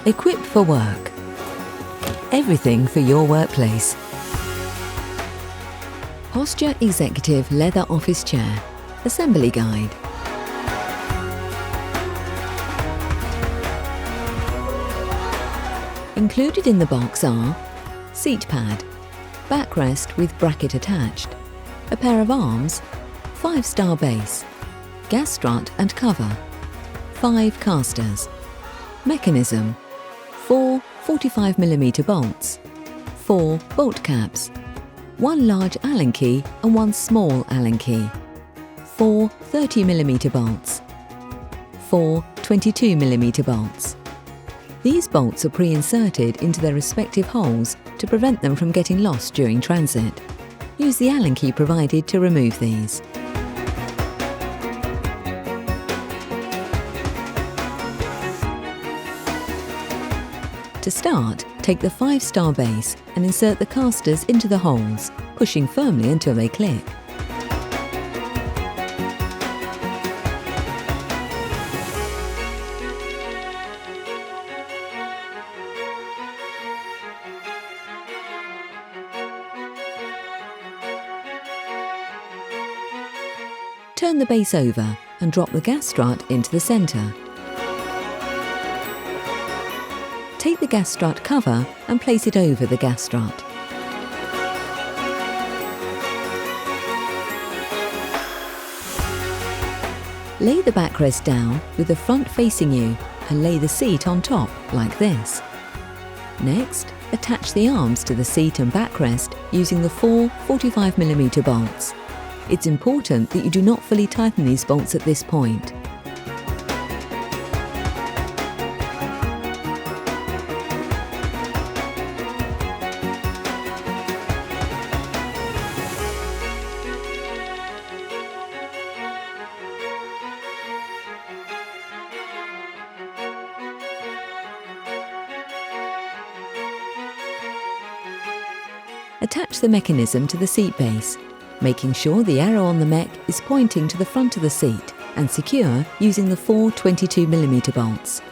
Equipped for work. Everything for your workplace. Posture Executive Leather Office Chair. Assembly Guide. Included in the box are seat pad, backrest with bracket attached, a pair of arms, 5-star base, gas strut and cover, 5 casters, mechanism, 4 45mm bolts, 4 bolt caps, 1 large Allen key and 1 small Allen key, 4 30mm bolts, 4 22mm bolts. These bolts are pre-inserted into their respective holes to prevent them from getting lost during transit. Use the Allen key provided to remove these. To start, take the 5-star base and insert the casters into the holes, pushing firmly until they click. Turn the base over and drop the gas strut into the centre. Take the gas strut cover and place it over the gas strut. Lay the backrest down with the front facing you and lay the seat on top like this. Next, attach the arms to the seat and backrest using the 4 45mm bolts. It's important that you do not fully tighten these bolts at this point. Attach the mechanism to the seat base, making sure the arrow on the mech is pointing to the front of the seat and secure using the 4 22mm bolts.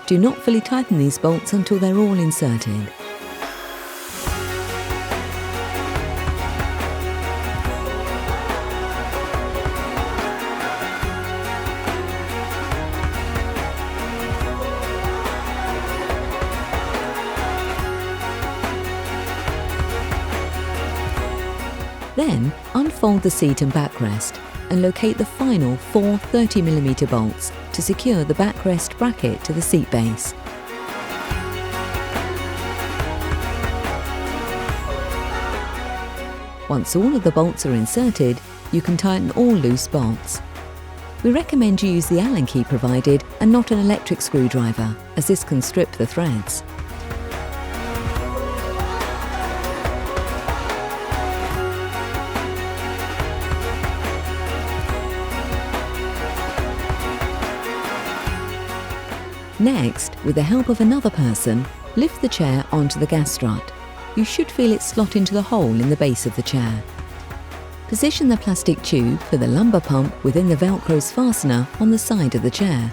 Do not fully tighten these bolts until they're all inserted. Then, unfold the seat and backrest and locate the final 4 30mm bolts to secure the backrest bracket to the seat base. Once all of the bolts are inserted, you can tighten all loose bolts. We recommend you use the Allen key provided and not an electric screwdriver, as this can strip the threads. Next, with the help of another person, lift the chair onto the gas strut. You should feel it slot into the hole in the base of the chair. Position the plastic tube for the lumbar pump within the Velcro's fastener on the side of the chair.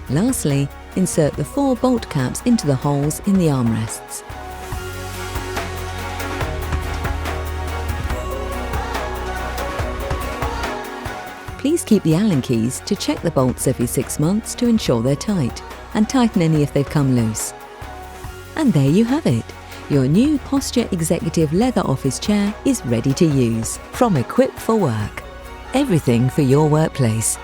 Lastly, insert the 4 bolt caps into the holes in the armrests. Please keep the Allen keys to check the bolts every 6 months to ensure they're tight, and tighten any if they've come loose. And there you have it. Your new Posture Executive Leather Office Chair is ready to use. From Equipped for Work. Everything for your workplace.